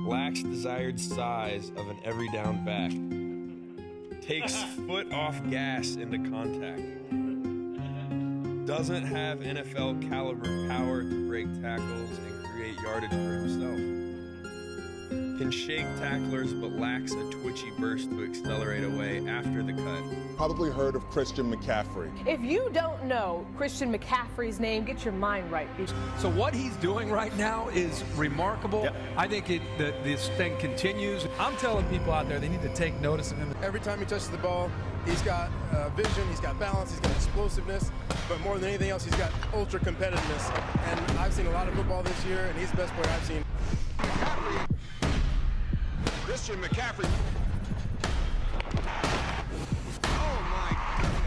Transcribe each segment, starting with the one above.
lacks desired size of an every down back, takes foot off gas into contact, doesn't have NFL caliber power to break tackles and create yardage for himself, can shake tacklers but lacks a twitchy burst to accelerate away after the cut. Probably heard of Christian McCaffrey. If you don't know Christian McCaffrey's name, get your mind right. So what he's doing right now is remarkable. Yep. I think this thing continues. I'm telling people out there they need to take notice of him. Every time he touches the ball, he's got vision, he's got balance, he's got explosiveness, but more than anything else, he's got ultra competitiveness. And I've seen a lot of football this year, and he's the best player I've seen. McCaffrey. Christian McCaffrey. Oh my goodness.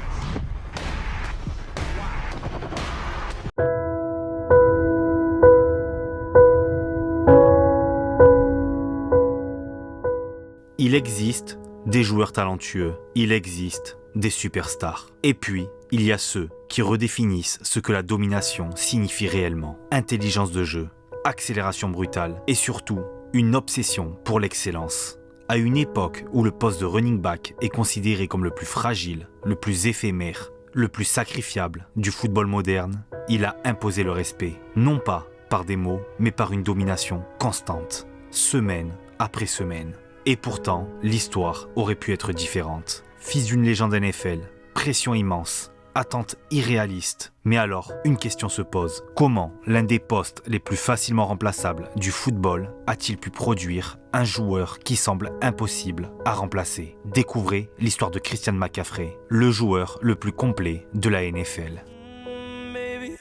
Il existe des joueurs talentueux, il existe des superstars. Et puis, il y a ceux qui redéfinissent ce que la domination signifie réellement. Intelligence de jeu, accélération brutale et surtout, une obsession pour l'excellence. À une époque où le poste de running back est considéré comme le plus fragile, le plus éphémère, le plus sacrifiable du football moderne, il a imposé le respect, non pas par des mots, mais par une domination constante, semaine après semaine. Et pourtant, l'histoire aurait pu être différente. Fils d'une légende NFL, pression immense, attente irréaliste. Mais alors, une question se pose. Comment l'un des postes les plus facilement remplaçables du football a-t-il pu produire un joueur qui semble impossible à remplacer? Découvrez l'histoire de Christian McCaffrey, le joueur le plus complet de la NFL.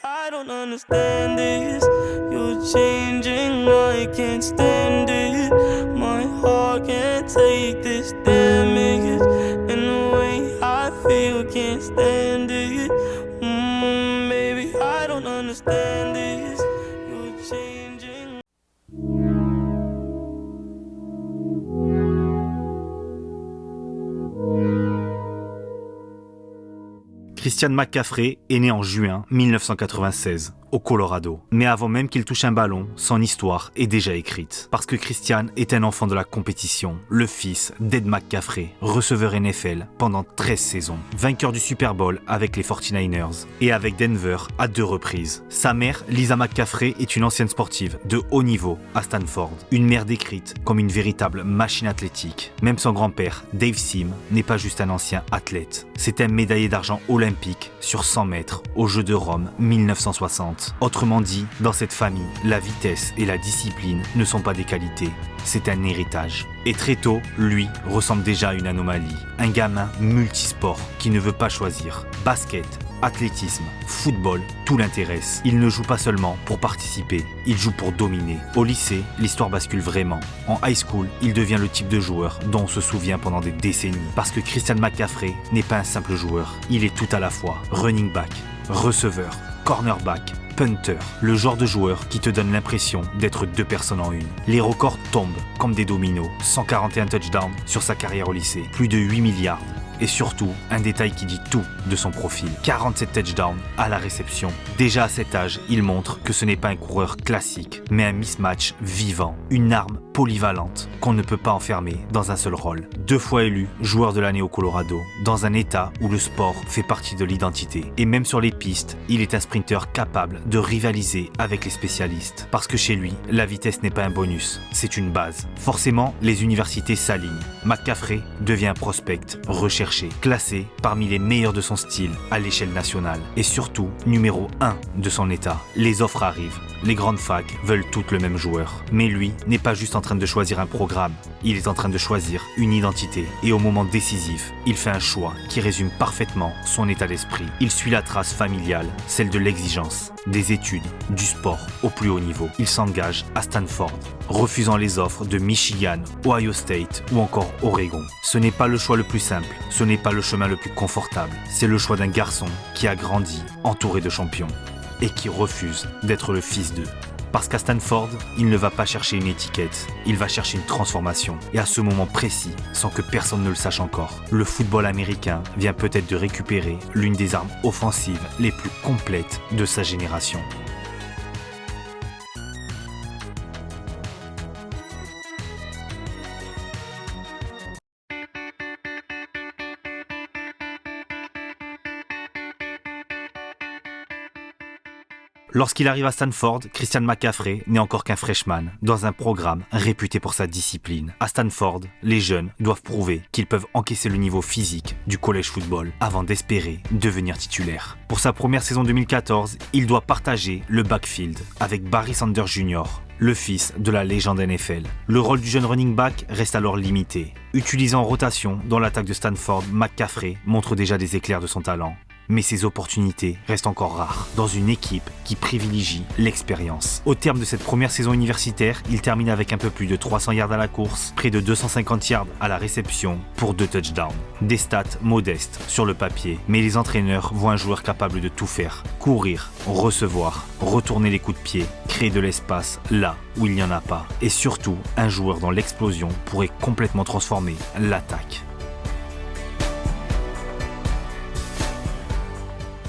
I don't understand this. You're changing, I can't stand it. My heart can't take this damage. And the way I feel, can't stand it. Maybe I don't understand this. You're changing. Christian McCaffrey est né en juin 1996, au Colorado. Mais avant même qu'il touche un ballon, son histoire est déjà écrite. Parce que Christian est un enfant de la compétition, le fils d'Ed McCaffrey, receveur NFL pendant 13 saisons, vainqueur du Super Bowl avec les 49ers et avec Denver à 2 reprises. Sa mère, Lisa McCaffrey, est une ancienne sportive de haut niveau à Stanford, une mère décrite comme une véritable machine athlétique. Même son grand-père, Dave Sim, n'est pas juste un ancien athlète. C'est un médaillé d'argent olympique sur 100 mètres aux Jeux de Rome 1960. Autrement dit, dans cette famille, la vitesse et la discipline ne sont pas des qualités, c'est un héritage. Et très tôt, lui ressemble déjà à une anomalie, un gamin multisport qui ne veut pas choisir. Basket, athlétisme, football, tout l'intéresse. Il ne joue pas seulement pour participer, il joue pour dominer. Au lycée, l'histoire bascule vraiment. En high school, il devient le type de joueur dont on se souvient pendant des décennies. Parce que Christian McCaffrey n'est pas un simple joueur, il est tout à la fois running back, receveur, cornerback, punter, le genre de joueur qui te donne l'impression d'être 2 personnes en une. Les records tombent comme des dominos, 141 touchdowns sur sa carrière au lycée, plus de 8 milliards. Et surtout, un détail qui dit tout de son profil. 47 touchdowns à la réception. Déjà à cet âge, il montre que ce n'est pas un coureur classique, mais un mismatch vivant. Une arme polyvalente qu'on ne peut pas enfermer dans un seul rôle. 2 fois élu joueur de l'année au Colorado, dans un état où le sport fait partie de l'identité. Et même sur les pistes, il est un sprinter capable de rivaliser avec les spécialistes. Parce que chez lui, la vitesse n'est pas un bonus, c'est une base. Forcément, les universités s'alignent. McCaffrey devient un prospect recherché, classé parmi les meilleurs de son style à l'échelle nationale et surtout numéro 1 de son état. Les offres arrivent, les grandes facs veulent toutes le même joueur. Mais lui n'est pas juste en train de choisir un programme, il est en train de choisir une identité et au moment décisif, il fait un choix qui résume parfaitement son état d'esprit. Il suit la trace familiale, celle de l'exigence, des études, du sport au plus haut niveau. Il s'engage à Stanford, refusant les offres de Michigan, Ohio State ou encore Oregon. Ce n'est pas le choix le plus simple, ce n'est pas le chemin le plus confortable, c'est le choix d'un garçon qui a grandi entouré de champions et qui refuse d'être le fils d'eux. Parce qu'à Stanford, il ne va pas chercher une étiquette, il va chercher une transformation. Et à ce moment précis, sans que personne ne le sache encore, le football américain vient peut-être de récupérer l'une des armes offensives les plus complètes de sa génération. Lorsqu'il arrive à Stanford, Christian McCaffrey n'est encore qu'un freshman, dans un programme réputé pour sa discipline. À Stanford, les jeunes doivent prouver qu'ils peuvent encaisser le niveau physique du college football avant d'espérer devenir titulaire. Pour sa première saison 2014, il doit partager le backfield avec Barry Sanders Jr., le fils de la légende NFL. Le rôle du jeune running back reste alors limité. Utilisé en rotation dans l'attaque de Stanford, McCaffrey montre déjà des éclairs de son talent. Mais ses opportunités restent encore rares dans une équipe qui privilégie l'expérience. Au terme de cette première saison universitaire, il termine avec un peu plus de 300 yards à la course, près de 250 yards à la réception pour 2 touchdowns. Des stats modestes sur le papier, mais les entraîneurs voient un joueur capable de tout faire. Courir, recevoir, retourner les coups de pied, créer de l'espace là où il n'y en a pas. Et surtout, un joueur dont l'explosion pourrait complètement transformer l'attaque.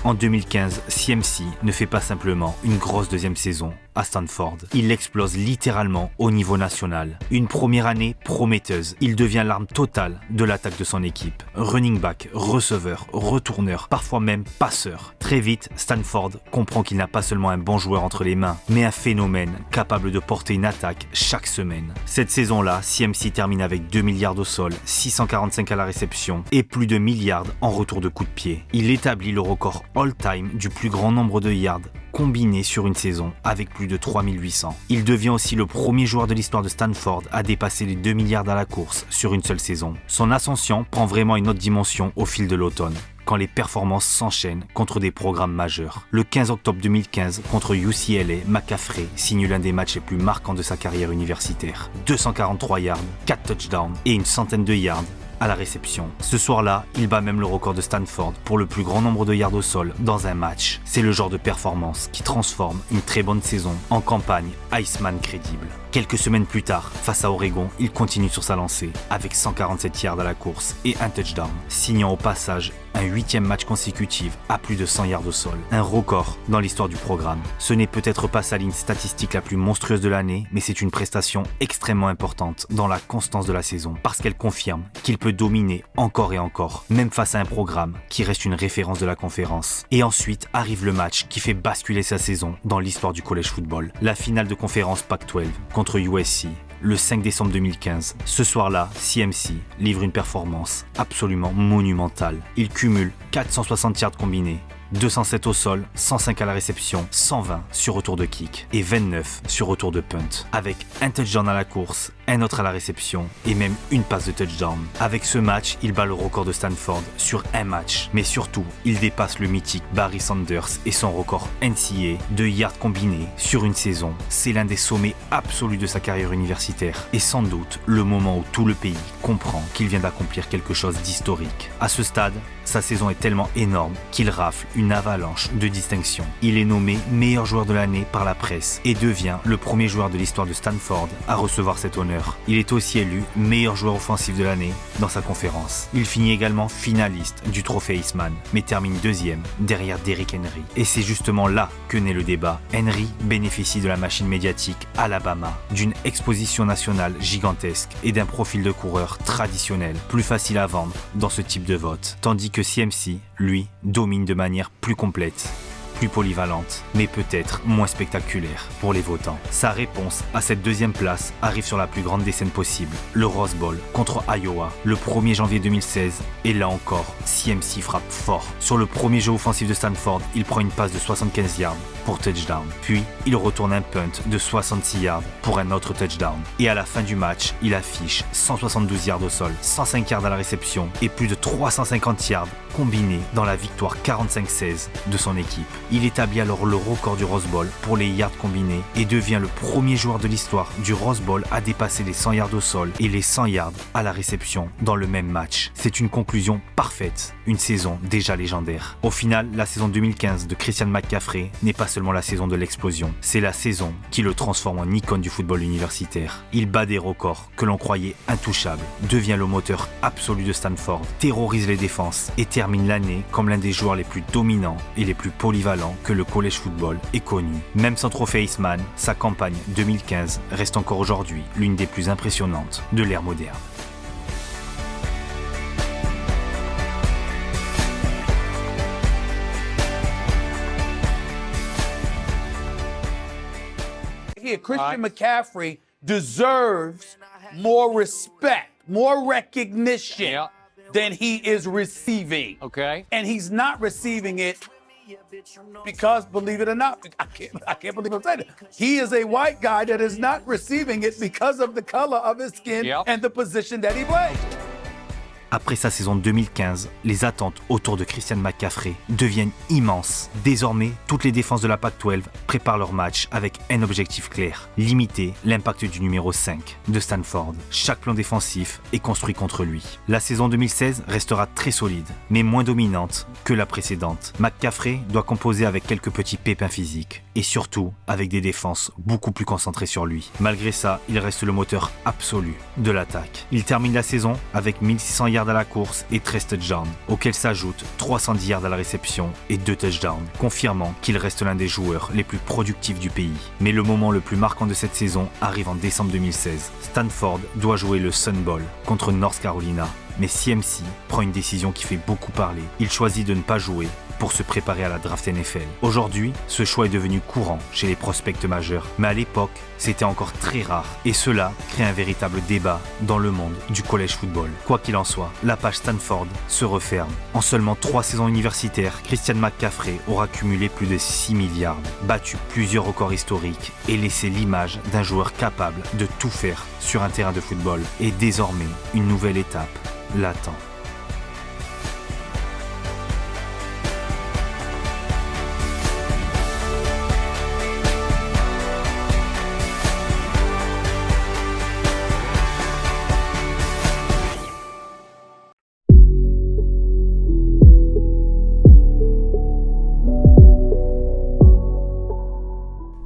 En 2015, CMC ne fait pas simplement une grosse deuxième saison à Stanford. Il explose littéralement au niveau national. Une première année prometteuse. Il devient l'arme totale de l'attaque de son équipe. Running back, receveur, retourneur, parfois même passeur. Très vite, Stanford comprend qu'il n'a pas seulement un bon joueur entre les mains, mais un phénomène capable de porter une attaque chaque semaine. Cette saison-là, CMC termine avec 2 milliards au sol, 645 à la réception et plus de milliards en retour de coups de pied. Il établit le record all-time du plus grand nombre de yards combinés sur une saison avec plus de 3800. Il devient aussi le premier joueur de l'histoire de Stanford à dépasser les 2 milliards à la course sur une seule saison. Son ascension prend vraiment une autre dimension au fil de l'automne, quand les performances s'enchaînent contre des programmes majeurs. Le 15 octobre 2015, contre UCLA, McCaffrey signe l'un des matchs les plus marquants de sa carrière universitaire. 243 yards, 4 touchdowns et une centaine de yards à la réception. Ce soir-là, il bat même le record de Stanford pour le plus grand nombre de yards au sol dans un match. C'est le genre de performance qui transforme une très bonne saison en campagne Iceman crédible. Quelques semaines plus tard, face à Oregon, il continue sur sa lancée avec 147 yards à la course et un touchdown, signant au passage un 8e match consécutif à plus de 100 yards au sol. Un record dans l'histoire du programme. Ce n'est peut-être pas sa ligne statistique la plus monstrueuse de l'année, mais c'est une prestation extrêmement importante dans la constance de la saison, parce qu'elle confirme qu'il peut dominer encore et encore, même face à un programme qui reste une référence de la conférence. Et ensuite arrive le match qui fait basculer sa saison dans l'histoire du college football. La finale de conférence Pac-12 contre USC. Le 5 décembre 2015. Ce soir-là, CMC livre une performance absolument monumentale. Il cumule 460 yards combinés, 207 au sol, 105 à la réception, 120 sur retour de kick et 29 sur retour de punt. Avec un touchdown à la course, un autre à la réception et même une passe de touchdown. Avec ce match, il bat le record de Stanford sur un match. Mais surtout, il dépasse le mythique Barry Sanders et son record NCAA de yards combinés sur une saison. C'est l'un des sommets absolus de sa carrière universitaire et sans doute le moment où tout le pays comprend qu'il vient d'accomplir quelque chose d'historique. À ce stade, sa saison est tellement énorme qu'il rafle une avalanche de distinctions. Il est nommé meilleur joueur de l'année par la presse et devient le premier joueur de l'histoire de Stanford à recevoir cet honneur. Il est aussi élu meilleur joueur offensif de l'année dans sa conférence. Il finit également finaliste du trophée Heisman, mais termine deuxième derrière Derrick Henry. Et c'est justement là que naît le débat. Henry bénéficie de la machine médiatique Alabama, d'une exposition nationale gigantesque et d'un profil de coureur traditionnel, plus facile à vendre dans ce type de vote. Tandis que CMC, lui, domine de manière plus complète, plus polyvalente, mais peut-être moins spectaculaire pour les votants. Sa réponse à cette deuxième place arrive sur la plus grande des scènes possibles, le Rose Bowl contre Iowa, le 1er janvier 2016, et là encore, CMC frappe fort. Sur le premier jeu offensif de Stanford, il prend une passe de 75 yards pour touchdown, puis il retourne un punt de 66 yards pour un autre touchdown, et à la fin du match, il affiche 172 yards au sol, 105 yards à la réception et plus de 350 yards combinés dans la victoire 45-16 de son équipe. Il établit alors le record du Rose Bowl pour les yards combinés et devient le premier joueur de l'histoire du Rose Bowl à dépasser les 100 yards au sol et les 100 yards à la réception dans le même match. C'est une conclusion parfaite, une saison déjà légendaire. Au final, la saison 2015 de Christian McCaffrey n'est pas seulement la saison de l'explosion, c'est la saison qui le transforme en icône du football universitaire. Il bat des records que l'on croyait intouchables, devient le moteur absolu de Stanford, terrorise les défenses et termine l'année comme l'un des joueurs les plus dominants et les plus polyvalents que le college football est connu. Même sans trophée Heisman, sa campagne 2015 reste encore aujourd'hui l'une des plus impressionnantes de l'ère moderne. here. Christian McCaffrey deserves more respect, more recognition than he is receiving. Okay. And he's not receiving it because, believe it or not, I can't believe I'm saying it. He is a white guy that is not receiving it because of the color of his skin and the position that he plays. Après sa saison 2015, les attentes autour de Christian McCaffrey deviennent immenses. Désormais, toutes les défenses de la Pac-12 préparent leur match avec un objectif clair, limiter l'impact du numéro 5 de Stanford. Chaque plan défensif est construit contre lui. La saison 2016 restera très solide, mais moins dominante que la précédente. McCaffrey doit composer avec quelques petits pépins physiques et surtout avec des défenses beaucoup plus concentrées sur lui. Malgré ça, il reste le moteur absolu de l'attaque. Il termine la saison avec 1600 yards à la course et 13 touchdowns, auxquels s'ajoutent 310 yards à la réception et 2 touchdowns, confirmant qu'il reste l'un des joueurs les plus productifs du pays. Mais le moment le plus marquant de cette saison arrive en décembre 2016. Stanford doit jouer le Sun Bowl contre North Carolina, mais CMC prend une décision qui fait beaucoup parler. Il choisit de ne pas jouer pour se préparer à la draft NFL. Aujourd'hui, ce choix est devenu courant chez les prospects majeurs, mais à l'époque, c'était encore très rare, et cela crée un véritable débat dans le monde du college football. Quoi qu'il en soit, la page Stanford se referme. En seulement 3 saisons universitaires, Christian McCaffrey aura cumulé plus de 6 milliards, battu plusieurs records historiques et laissé l'image d'un joueur capable de tout faire sur un terrain de football. Et désormais, une nouvelle étape l'attend.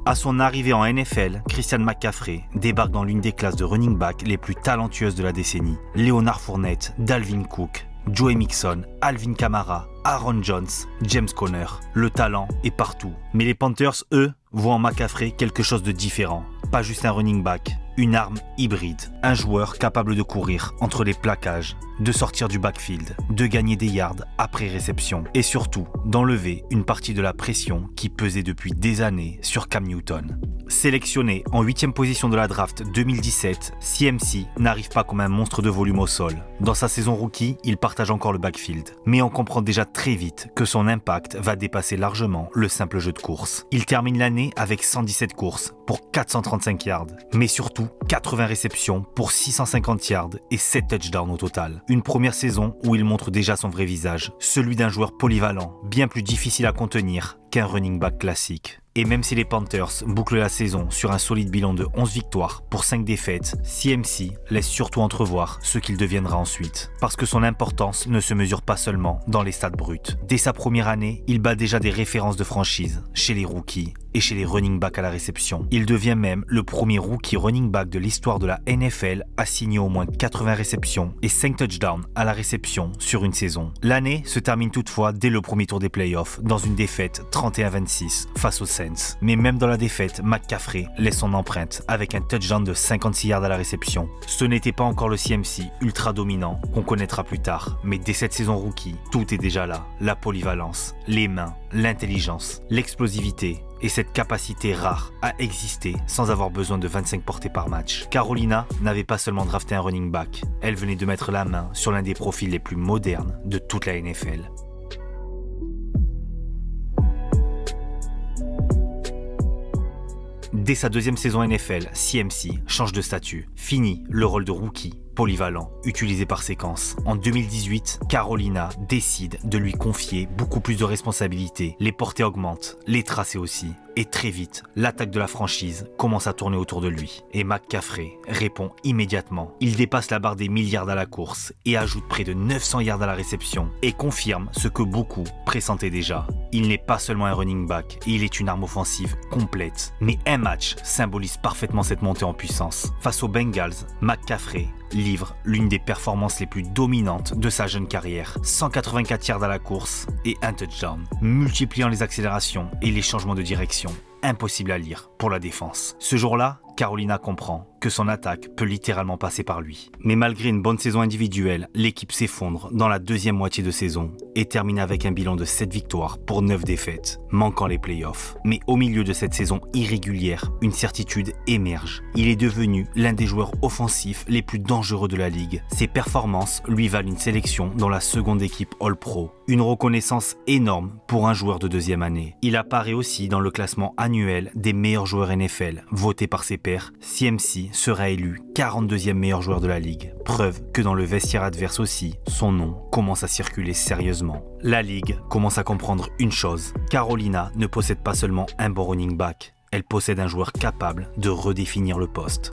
À son arrivée en NFL, Christian McCaffrey débarque dans l'une des classes de running back les plus talentueuses de la décennie. Leonard Fournette, Dalvin Cook, Joe Mixon, Alvin Kamara, Aaron Jones, James Conner. Le talent est partout. Mais les Panthers, eux, voient en McCaffrey quelque chose de différent. Pas juste un running back, une arme hybride. Un joueur capable de courir entre les plaquages, de sortir du backfield, de gagner des yards après réception et surtout d'enlever une partie de la pression qui pesait depuis des années sur Cam Newton. Sélectionné en 8e position de la draft 2017, CMC n'arrive pas comme un monstre de volume au sol. Dans sa saison rookie, il partage encore le backfield. Mais on comprend déjà très vite que son impact va dépasser largement le simple jeu de course. Il termine l'année avec 117 courses pour 435 yards, mais surtout 80 réceptions pour 650 yards et 7 touchdowns au total. Une première saison où il montre déjà son vrai visage, celui d'un joueur polyvalent, bien plus difficile à contenir qu'un running back classique. Et même si les Panthers bouclent la saison sur un solide bilan de 11 victoires pour 5 défaites, CMC laisse surtout entrevoir ce qu'il deviendra ensuite. Parce que son importance ne se mesure pas seulement dans les stats bruts. Dès sa première année, il bat déjà des références de franchise chez les rookies et chez les running backs à la réception. Il devient même le premier rookie running back de l'histoire de la NFL à signer au moins 80 réceptions et 5 touchdowns à la réception sur une saison. L'année se termine toutefois dès le premier tour des playoffs dans une défaite 31-26 face aux Saints. Mais même dans la défaite, McCaffrey laisse son empreinte avec un touchdown de 56 yards à la réception. Ce n'était pas encore le CMC ultra dominant qu'on connaîtra plus tard, mais dès cette saison rookie, tout est déjà là. La polyvalence, les mains, l'intelligence, l'explosivité et cette capacité rare à exister sans avoir besoin de 25 portées par match. Carolina n'avait pas seulement drafté un running back, elle venait de mettre la main sur l'un des profils les plus modernes de toute la NFL. Dès sa deuxième saison NFL, CMC change de statut. Fini le rôle de rookie polyvalent, utilisé par séquence. En 2018, Carolina décide de lui confier beaucoup plus de responsabilités. Les portées augmentent, les tracés aussi. Et très vite, l'attaque de la franchise commence à tourner autour de lui. Et McCaffrey répond immédiatement. Il dépasse la barre des 1000 yards à la course et ajoute près de 900 yards à la réception et confirme ce que beaucoup pressentaient déjà. Il n'est pas seulement un running back, il est une arme offensive complète. Mais un match symbolise parfaitement cette montée en puissance. Face aux Bengals, McCaffrey livre l'une des performances les plus dominantes de sa jeune carrière. 184 yards à la course et un touchdown, multipliant les accélérations et les changements de direction. impossible à lire pour la défense. Ce jour-là, Carolina comprend que son attaque peut littéralement passer par lui. Mais malgré une bonne saison individuelle, l'équipe s'effondre dans la deuxième moitié de saison et termine avec un bilan de 7 victoires pour 9 défaites, manquant les playoffs. Mais au milieu de cette saison irrégulière, une certitude émerge. Il est devenu l'un des joueurs offensifs les plus dangereux de la ligue. Ses performances lui valent une sélection dans la seconde équipe All-Pro. Une reconnaissance énorme pour un joueur de deuxième année. Il apparaît aussi dans le classement annuel des meilleurs joueurs NFL, voté par ses pairs. CMC sera élu 42e meilleur joueur de la ligue. Preuve que dans le vestiaire adverse aussi, son nom commence à circuler sérieusement. La ligue commence à comprendre une chose. Carolina ne possède pas seulement un bon running back, elle possède un joueur capable de redéfinir le poste.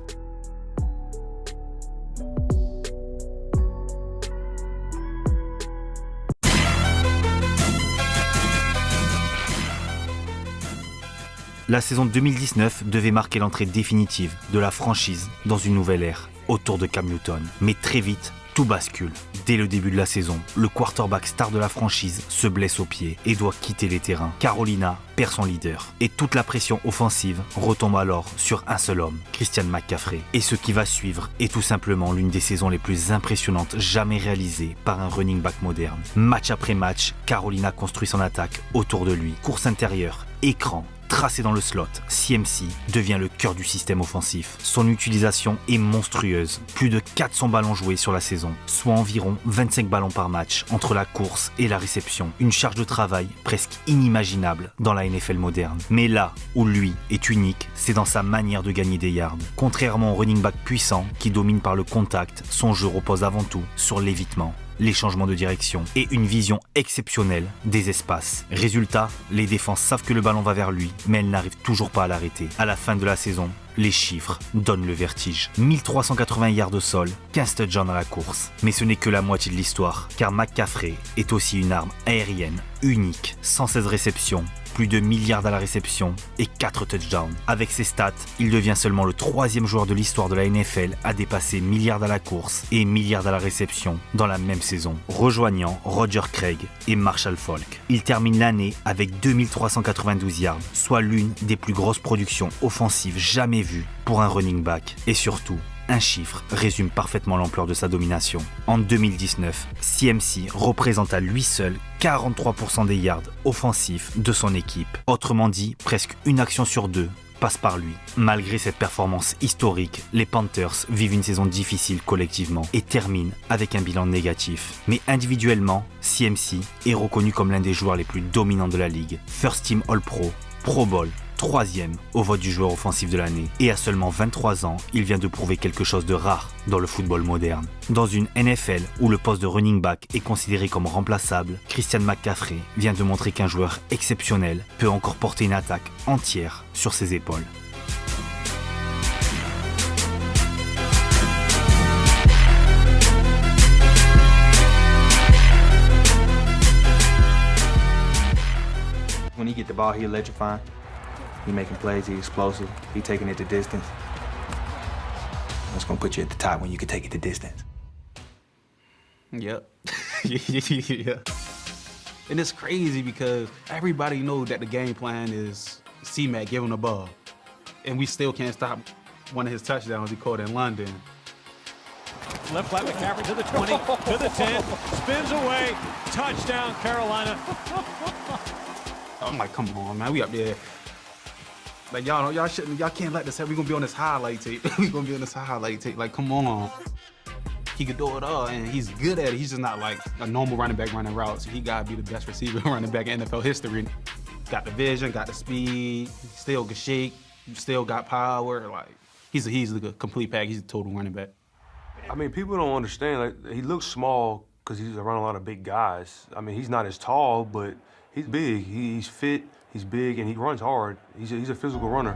La saison 2019 devait marquer l'entrée définitive de la franchise dans une nouvelle ère, autour de Cam Newton. Mais très vite, tout bascule. Dès le début de la saison, le quarterback star de la franchise se blesse au pied et doit quitter les terrains. Carolina perd son leader. Et toute la pression offensive retombe alors sur un seul homme, Christian McCaffrey. Et ce qui va suivre est tout simplement l'une des saisons les plus impressionnantes jamais réalisées par un running back moderne. Match après match, Carolina construit son attaque autour de lui. Course intérieure, écran, tracé dans le slot, CMC devient le cœur du système offensif. Son utilisation est monstrueuse, plus de 400 ballons joués sur la saison, soit environ 25 ballons par match entre la course et la réception. Une charge de travail presque inimaginable dans la NFL moderne. Mais là où lui est unique, c'est dans sa manière de gagner des yards. Contrairement au running back puissant qui domine par le contact, son jeu repose avant tout sur l'évitement, les changements de direction et une vision exceptionnelle des espaces. Résultat, les défenses savent que le ballon va vers lui, mais elles n'arrivent toujours pas à l'arrêter. À la fin de la saison, les chiffres donnent le vertige. 1380 yards au sol, 15 touchdowns à la course. Mais ce n'est que la moitié de l'histoire, car McCaffrey est aussi une arme aérienne unique. 116 réceptions, plus de 1000 yards à la réception et 4 touchdowns. Avec ses stats, il devient seulement le 3e joueur de l'histoire de la NFL à dépasser 1000 yards à la course et 1000 yards à la réception dans la même saison, rejoignant Roger Craig et Marshall Faulk. Il termine l'année avec 2392 yards, soit l'une des plus grosses productions offensives jamais vues pour un running back. Et surtout, un chiffre résume parfaitement l'ampleur de sa domination. En 2019, CMC représente à lui seul 43% des yards offensifs de son équipe. Autrement dit, presque une action sur deux passe par lui. Malgré cette performance historique, les Panthers vivent une saison difficile collectivement et terminent avec un bilan négatif. Mais individuellement, CMC est reconnu comme l'un des joueurs les plus dominants de la ligue. First Team All-Pro, Pro Bowl, 3e au vote du joueur offensif de l'année. Et à seulement 23 ans, il vient de prouver quelque chose de rare dans le football moderne. Dans une NFL où le poste de running back est considéré comme remplaçable, Christian McCaffrey vient de montrer qu'un joueur exceptionnel peut encore porter une attaque entière sur ses épaules. When he get the ball, he electrifying. He making plays, he explosive, he taking it the distance. That's gonna put you at the top when you can take it the distance. Yep. Yeah. And it's crazy because everybody knows that the game plan is C-Mac, give him the ball. And we still can't stop one of his touchdowns he caught in London. Left flat McCaffrey to the 20, to the 10, spins away, touchdown Carolina. I'm like, come on, man, we up there. Like, y'all can't let this happen. We gonna be on this highlight tape. We gonna be on this highlight tape. Like, come on. He could do it all, and he's good at it. He's just not like a normal running back running routes. He gotta be the best receiver running back in NFL history. Got the vision, got the speed, still can shake, still got power. Like, he's a complete pack. He's a total running back. I mean, people don't understand. Like, he looks small because he's around a lot of big guys. I mean, he's not as tall, but he's big. He's fit. He's big and he runs hard. He's a physical runner.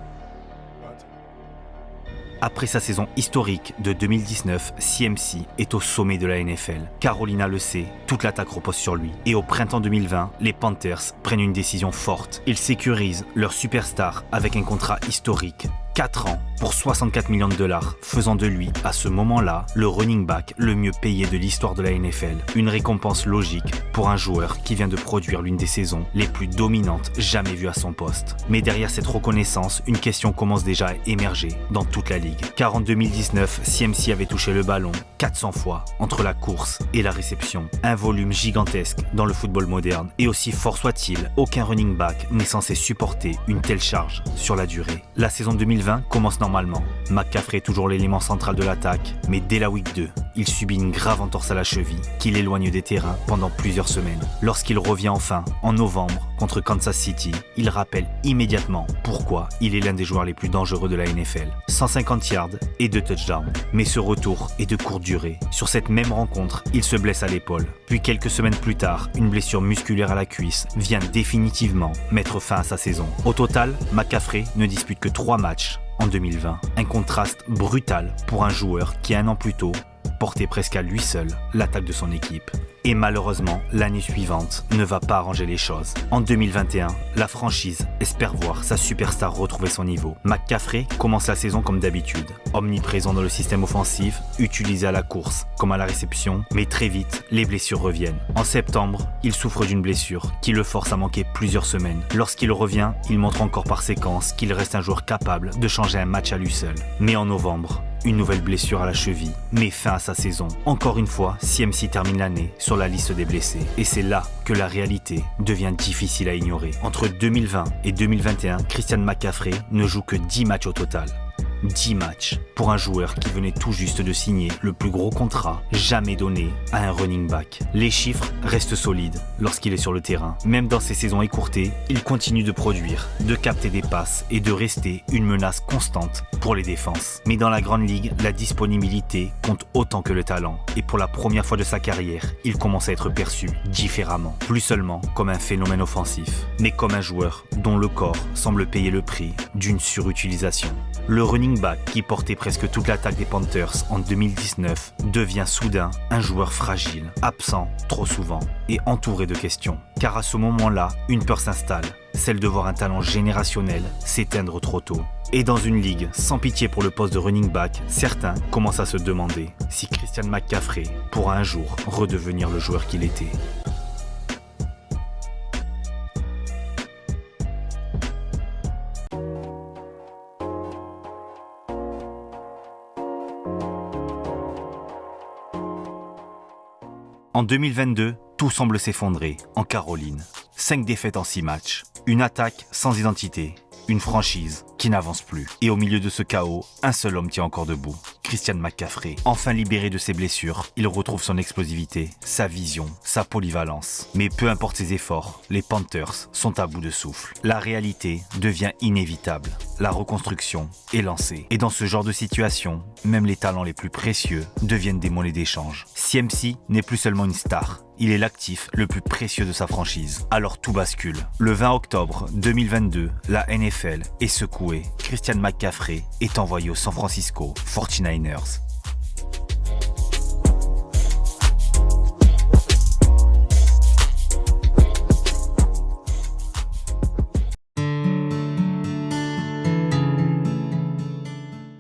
Après sa saison historique de 2019, CMC est au sommet de la NFL. Carolina le sait, toute l'attaque repose sur lui. Et au printemps 2020, les Panthers prennent une décision forte. Ils sécurisent leur superstar avec un contrat historique 4 ans pour 64 millions de dollars, faisant de lui, à ce moment-là, le running back le mieux payé de l'histoire de la NFL. Une récompense logique pour un joueur qui vient de produire l'une des saisons les plus dominantes jamais vues à son poste. Mais derrière cette reconnaissance, une question commence déjà à émerger dans toute la ligue. Car en 2019, CMC avait touché le ballon 400 fois entre la course et la réception. Un volume gigantesque dans le football moderne. Et aussi fort soit-il, aucun running back n'est censé supporter une telle charge sur la durée. La saison 2020 commence normalement. McCaffrey est toujours l'élément central de l'attaque, mais dès la week 2, il subit une grave entorse à la cheville qui l'éloigne des terrains pendant plusieurs semaines. Lorsqu'il revient enfin, en novembre, contre Kansas City, il rappelle immédiatement pourquoi il est l'un des joueurs les plus dangereux de la NFL. 150 yards et 2 touchdowns. Mais ce retour est de courte durée. Sur cette même rencontre, il se blesse à l'épaule. Puis quelques semaines plus tard, une blessure musculaire à la cuisse vient définitivement mettre fin à sa saison. Au total, McCaffrey ne dispute que 3 matchs en 2020. Un contraste brutal pour un joueur qui, un an plus tôt, portait presque à lui seul l'attaque de son équipe. Et malheureusement, l'année suivante ne va pas arranger les choses. En 2021, la franchise espère voir sa superstar retrouver son niveau. McCaffrey commence la saison comme d'habitude, omniprésent dans le système offensif, utilisé à la course comme à la réception, mais très vite, les blessures reviennent. En septembre, il souffre d'une blessure qui le force à manquer plusieurs semaines. Lorsqu'il revient, il montre encore par séquence qu'il reste un joueur capable de changer un match à lui seul. Mais en novembre, une nouvelle blessure à la cheville met fin à sa saison. Encore une fois, CMC termine l'année sur la liste des blessés. Et c'est là que la réalité devient difficile à ignorer. Entre 2020 et 2021, Christian McCaffrey ne joue que 10 matchs au total. 10 matchs pour un joueur qui venait tout juste de signer le plus gros contrat jamais donné à un running back. Les chiffres restent solides lorsqu'il est sur le terrain. Même dans ses saisons écourtées, il continue de produire, de capter des passes et de rester une menace constante pour les défenses. Mais dans la grande ligue, la disponibilité compte autant que le talent. Et pour la première fois de sa carrière, il commence à être perçu différemment. Plus seulement comme un phénomène offensif, mais comme un joueur dont le corps semble payer le prix d'une surutilisation. Le running back qui portait presque toute l'attaque des Panthers en 2019 devient soudain un joueur fragile, absent trop souvent et entouré de questions. Car à ce moment-là, une peur s'installe, celle de voir un talent générationnel s'éteindre trop tôt. Et dans une ligue sans pitié pour le poste de running back, certains commencent à se demander si Christian McCaffrey pourra un jour redevenir le joueur qu'il était. En 2022, tout semble s'effondrer en Caroline. 5 défaites en 6 matchs, une attaque sans identité, une franchise qui n'avance plus. Et au milieu de ce chaos, un seul homme tient encore debout, Christian McCaffrey. Enfin libéré de ses blessures, il retrouve son explosivité, sa vision, sa polyvalence. Mais peu importe ses efforts, les Panthers sont à bout de souffle. La réalité devient inévitable. La reconstruction est lancée. Et dans ce genre de situation, même les talents les plus précieux deviennent des monnaies d'échange. CMC n'est plus seulement une star, il est l'actif le plus précieux de sa franchise. Alors tout bascule. Le 20 octobre 2022, la NFL est secouée. Christian McCaffrey est envoyé aux San Francisco 49ers.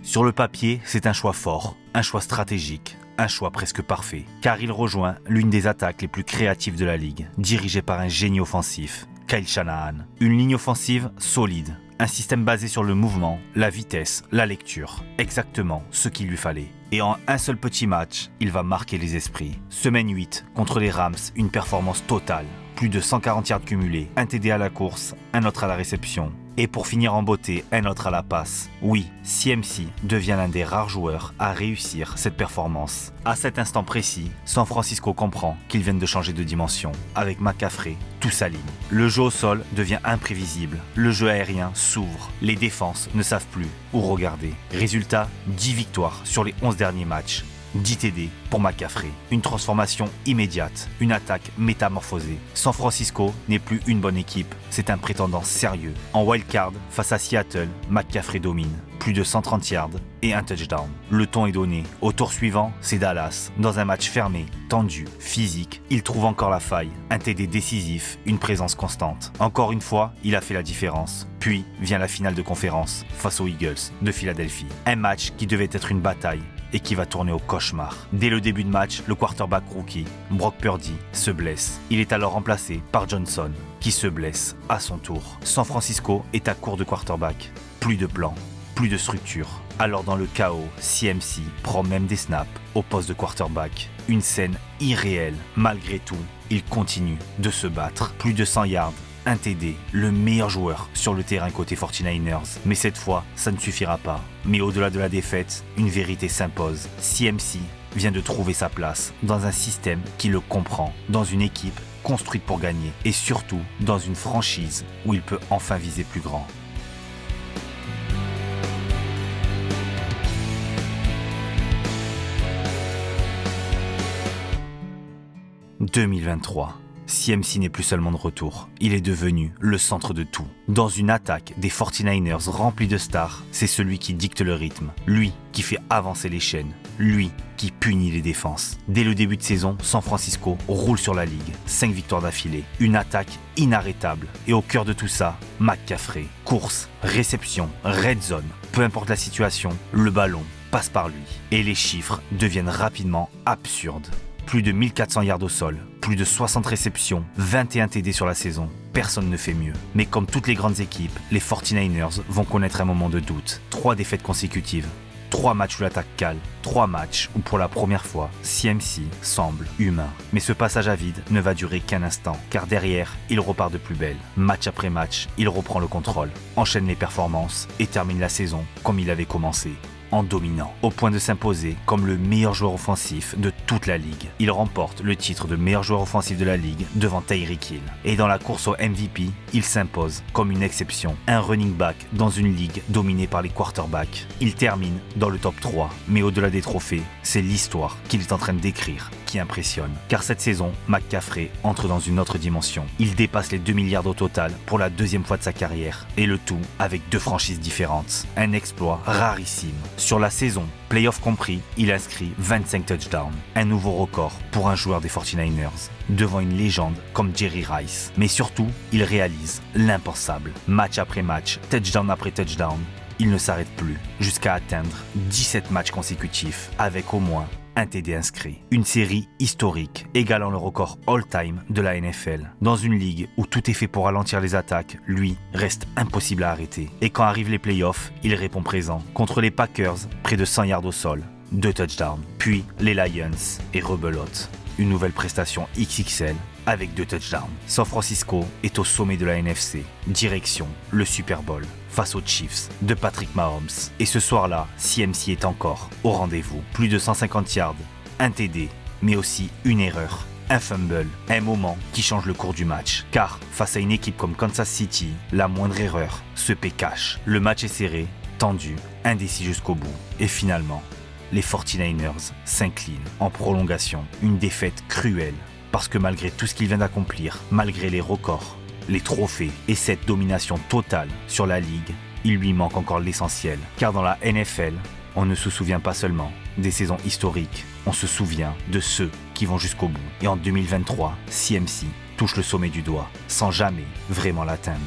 Sur le papier, c'est un choix fort, un choix stratégique, un choix presque parfait, car il rejoint l'une des attaques les plus créatives de la ligue, dirigée par un génie offensif, Kyle Shanahan. Une ligne offensive solide, un système basé sur le mouvement, la vitesse, la lecture, exactement ce qu'il lui fallait. Et en un seul petit match, il va marquer les esprits. Semaine 8, contre les Rams, une performance totale. Plus de 140 yards cumulés, un TD à la course, un autre à la réception. Et pour finir en beauté, un autre à la passe. Oui, CMC devient l'un des rares joueurs à réussir cette performance. À cet instant précis, San Francisco comprend qu'ils viennent de changer de dimension. Avec McCaffrey, tout s'aligne. Le jeu au sol devient imprévisible. Le jeu aérien s'ouvre. Les défenses ne savent plus où regarder. Résultat, 10 victoires sur les 11 derniers matchs. 10 TD pour McCaffrey. Une transformation immédiate, une attaque métamorphosée. San Francisco n'est plus une bonne équipe, c'est un prétendant sérieux. En wildcard, face à Seattle, McCaffrey domine. Plus de 130 yards et un touchdown. Le ton est donné. Au tour suivant, c'est Dallas. Dans un match fermé, tendu, physique, il trouve encore la faille. Un TD décisif, une présence constante. Encore une fois, il a fait la différence. Puis vient la finale de conférence face aux Eagles de Philadelphie. Un match qui devait être une bataille et qui va tourner au cauchemar. Dès le début de match, le quarterback rookie, Brock Purdy, se blesse. Il est alors remplacé par Johnson, qui se blesse à son tour. San Francisco est à court de quarterback. Plus de plan, plus de structure. Alors dans le chaos, CMC prend même des snaps au poste de quarterback. Une scène irréelle. Malgré tout, il continue de se battre. Plus de 100 yards, un TD, le meilleur joueur sur le terrain côté 49ers. Mais cette fois, ça ne suffira pas. Mais au-delà de la défaite, une vérité s'impose. CMC vient de trouver sa place dans un système qui le comprend, dans une équipe construite pour gagner et surtout dans une franchise où il peut enfin viser plus grand. 2023. CMC n'est plus seulement de retour, il est devenu le centre de tout. Dans une attaque des 49ers remplie de stars, c'est celui qui dicte le rythme, lui qui fait avancer les chaînes, lui qui punit les défenses. Dès le début de saison, San Francisco roule sur la ligue, 5 victoires d'affilée, une attaque inarrêtable. Et au cœur de tout ça, McCaffrey. Course, réception, red zone, peu importe la situation, le ballon passe par lui. Et les chiffres deviennent rapidement absurdes. Plus de 1400 yards au sol, plus de 60 réceptions, 21 TD sur la saison. Personne ne fait mieux. Mais comme toutes les grandes équipes, les 49ers vont connaître un moment de doute. 3 défaites consécutives, 3 matchs où l'attaque cale, 3 matchs où pour la première fois, CMC semble humain. Mais ce passage à vide ne va durer qu'un instant, car derrière, il repart de plus belle. Match après match, il reprend le contrôle, enchaîne les performances et termine la saison comme il avait commencé. En dominant, au point de s'imposer comme le meilleur joueur offensif de toute la ligue. Il remporte le titre de meilleur joueur offensif de la ligue devant Tyreek Hill. Et dans la course au MVP, il s'impose comme une exception. Un running back dans une ligue dominée par les quarterbacks. Il termine dans le top 3, mais au-delà des trophées, c'est l'histoire qu'il est en train d'écrire qui impressionne. Car cette saison, McCaffrey entre dans une autre dimension. Il dépasse les 2 milliards au total pour la 2e fois de sa carrière. Et le tout avec 2 franchises différentes. Un exploit rarissime. Sur la saison, playoff compris, il inscrit 25 touchdowns. Un nouveau record pour un joueur des 49ers, devant une légende comme Jerry Rice. Mais surtout, il réalise l'impensable. Match après match, touchdown après touchdown, il ne s'arrête plus, jusqu'à atteindre 17 matchs consécutifs, avec au moins un TD inscrit. Une série historique, égalant le record all-time de la NFL. Dans une ligue où tout est fait pour ralentir les attaques, lui reste impossible à arrêter. Et quand arrivent les playoffs, il répond présent. Contre les Packers, près de 100 yards au sol, 2 touchdowns. Puis les Lions et rebelote. Une nouvelle prestation XXL avec 2 touchdowns. San Francisco est au sommet de la NFC. Direction le Super Bowl face aux Chiefs de Patrick Mahomes. Et ce soir-là, CMC est encore au rendez-vous. Plus de 150 yards, un TD, mais aussi une erreur, un fumble, un moment qui change le cours du match. Car face à une équipe comme Kansas City, la moindre erreur se paie cash. Le match est serré, tendu, indécis jusqu'au bout. Et finalement, les 49ers s'inclinent en prolongation. Une défaite cruelle. Parce que malgré tout ce qu'il vient d'accomplir, malgré les records, les trophées et cette domination totale sur la ligue, il lui manque encore l'essentiel. Car dans la NFL, on ne se souvient pas seulement des saisons historiques, on se souvient de ceux qui vont jusqu'au bout. Et en 2023, CMC touche le sommet du doigt, sans jamais vraiment l'atteindre.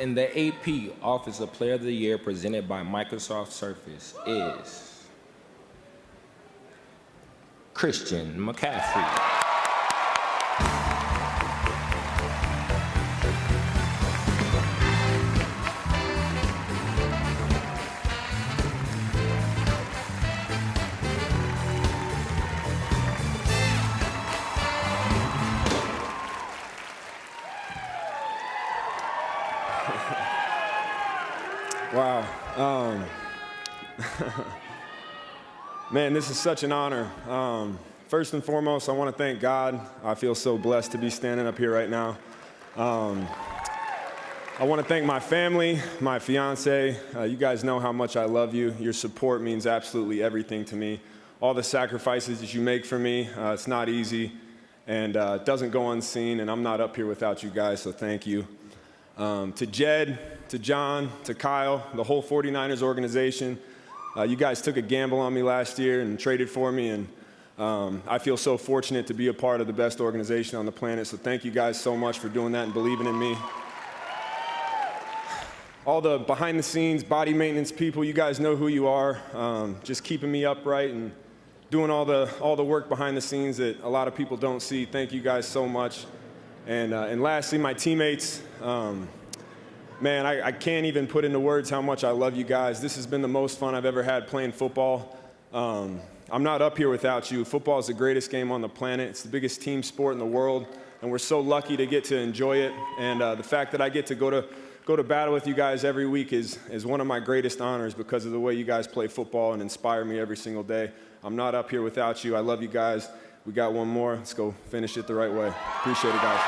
And the AP Office of Player of the Year presented by Microsoft Surface is Christian McCaffrey. Wow. Man, this is such an honor. First and foremost, I want to thank God. I feel so blessed to be standing up here right now. I want to thank my family, my fiance. You guys know how much I love you. Your support means absolutely everything to me. All the sacrifices that you make for me, it's not easy, and it doesn't go unseen, and I'm not up here without you guys, so thank you. To Jed, to John, to Kyle, the whole 49ers organization, you guys took a gamble on me last year and traded for me, and I feel so fortunate to be a part of the best organization on the planet, so thank you guys so much for doing that and believing in me. All the behind-the-scenes body maintenance people, you guys know who you are, just keeping me upright and doing all the work behind the scenes that a lot of people don't see. Thank you guys so much. And lastly, my teammates. Man, I can't even put into words how much I love you guys. This has been the most fun I've ever had playing football. I'm not up here without you. Football is the greatest game on the planet. It's the biggest team sport in the world, and we're so lucky to get to enjoy it. And the fact that I get to go to battle with you guys every week is one of my greatest honors because of the way you guys play football and inspire me every single day. I'm not up here without you. I love you guys. We got one more. Let's go finish it the right way. Appreciate it, guys.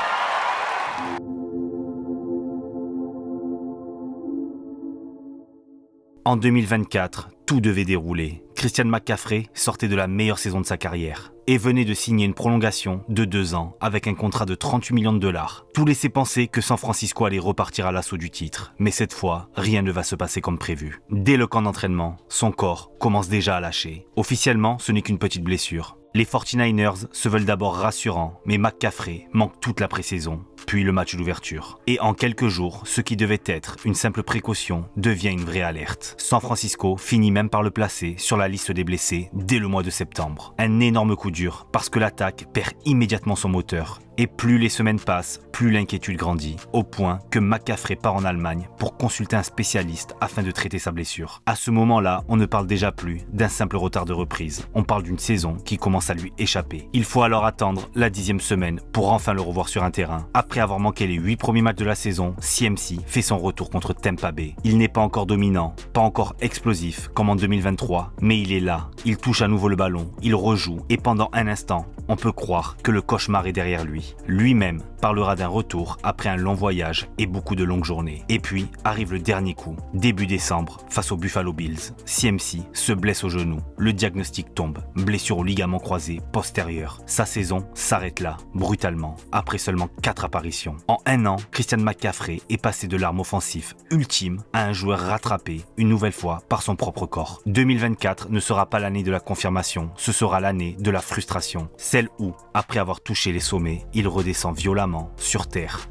En 2024, tout devait dérouler. Christian McCaffrey sortait de la meilleure saison de sa carrière et venait de signer une prolongation de 2 ans avec un contrat de 38 millions de dollars. Tout laissait penser que San Francisco allait repartir à l'assaut du titre, mais cette fois, rien ne va se passer comme prévu. Dès le camp d'entraînement, son corps commence déjà à lâcher. Officiellement, ce n'est qu'une petite blessure. Les 49ers se veulent d'abord rassurants, mais McCaffrey manque toute la pré-saison, puis le match d'ouverture. Et en quelques jours, ce qui devait être une simple précaution devient une vraie alerte. San Francisco finit même par le placer sur la liste des blessés dès le mois de septembre. Un énorme coup dur parce que l'attaque perd immédiatement son moteur. Et plus les semaines passent, plus l'inquiétude grandit, au point que McCaffrey part en Allemagne pour consulter un spécialiste afin de traiter sa blessure. À ce moment-là, on ne parle déjà plus d'un simple retard de reprise. On parle d'une saison qui commence à lui échapper. Il faut alors attendre la 10e semaine pour enfin le revoir sur un terrain. Après avoir manqué les 8 premiers matchs de la saison, CMC fait son retour contre Tampa Bay. Il n'est pas encore dominant, pas encore explosif comme en 2023, mais il est là. Il touche à nouveau le ballon, il rejoue et pendant un instant, on peut croire que le cauchemar est derrière lui. Lui-même parlera d'un retour après un long voyage et beaucoup de longues journées. Et puis arrive le dernier coup, début décembre, face aux Buffalo Bills. CMC se blesse au genou. Le diagnostic tombe, blessure au ligament croisé postérieur. Sa saison s'arrête là, brutalement, après seulement 4 apparitions. En 1 an, Christian McCaffrey est passé de l'arme offensive ultime à un joueur rattrapé, une nouvelle fois, par son propre corps. 2024 ne sera pas l'année de la confirmation, ce sera l'année de la frustration. Celle où, après avoir touché les sommets, il redescend violemment sur terre.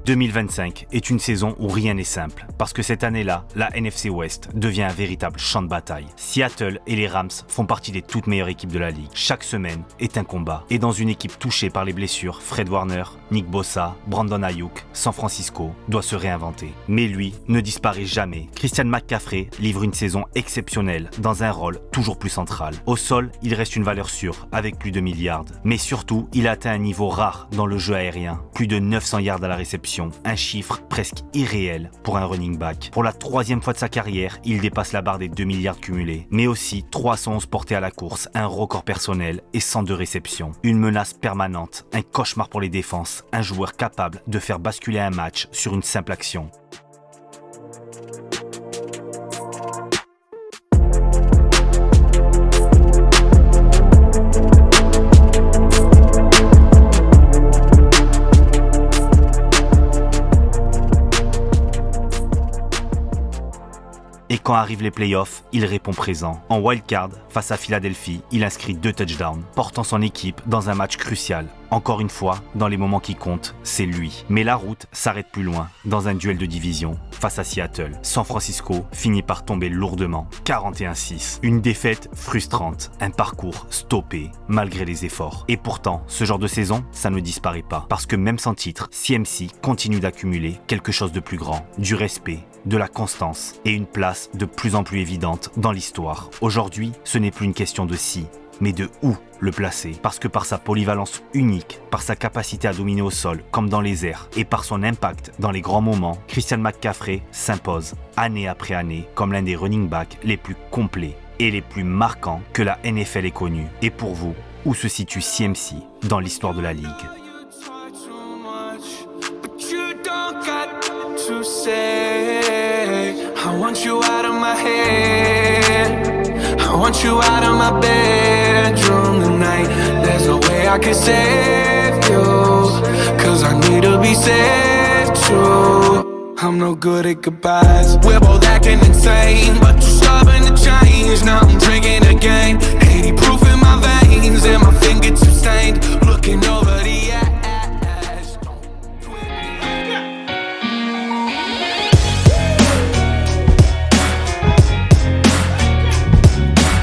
2025 est une saison où rien n'est simple, parce que cette année-là, la NFC West devient un véritable champ de bataille. Seattle et les Rams font partie des toutes meilleures équipes de la ligue. Chaque semaine est un combat. Et dans une équipe touchée par les blessures, Fred Warner, Nick Bosa, Brandon Ayuk, San Francisco doit se réinventer. Mais lui ne disparaît jamais. Christian McCaffrey livre une saison exceptionnelle dans un rôle toujours plus central. Au sol, il reste une valeur sûre, avec plus de 1000 yards. Mais surtout, il a atteint un niveau rare dans le jeu aérien. Plus de 900 yards à la réception. Un chiffre presque irréel pour un running back. Pour la 3e fois de sa carrière, il dépasse la barre des 2 milliards cumulés, mais aussi 311 portées à la course, un record personnel et 102 réceptions. Une menace permanente, un cauchemar pour les défenses, un joueur capable de faire basculer un match sur une simple action. Et quand arrivent les playoffs, il répond présent. En wildcard, face à Philadelphie, il inscrit 2 touchdowns, portant son équipe dans un match crucial. Encore une fois, dans les moments qui comptent, c'est lui. Mais la route s'arrête plus loin, dans un duel de division, face à Seattle. San Francisco finit par tomber lourdement, 41-6. Une défaite frustrante, un parcours stoppé, malgré les efforts. Et pourtant, ce genre de saison, ça ne disparaît pas. Parce que même sans titre, CMC continue d'accumuler quelque chose de plus grand. Du respect, de la constance et une place de plus en plus évidente dans l'histoire. Aujourd'hui, ce n'est plus une question de si, mais de où le placer. Parce que par sa polyvalence unique, par sa capacité à dominer au sol comme dans les airs et par son impact dans les grands moments, Christian McCaffrey s'impose année après année comme l'un des running backs les plus complets et les plus marquants que la NFL ait connus. Et pour vous, où se situe CMC dans l'histoire de la Ligue? I want you out of my head, I want you out of my bedroom tonight. There's no way I can save you, cause I need to be saved too. I'm no good at goodbyes, we're both acting insane, but you're stubborn to change. Now I'm drinking again,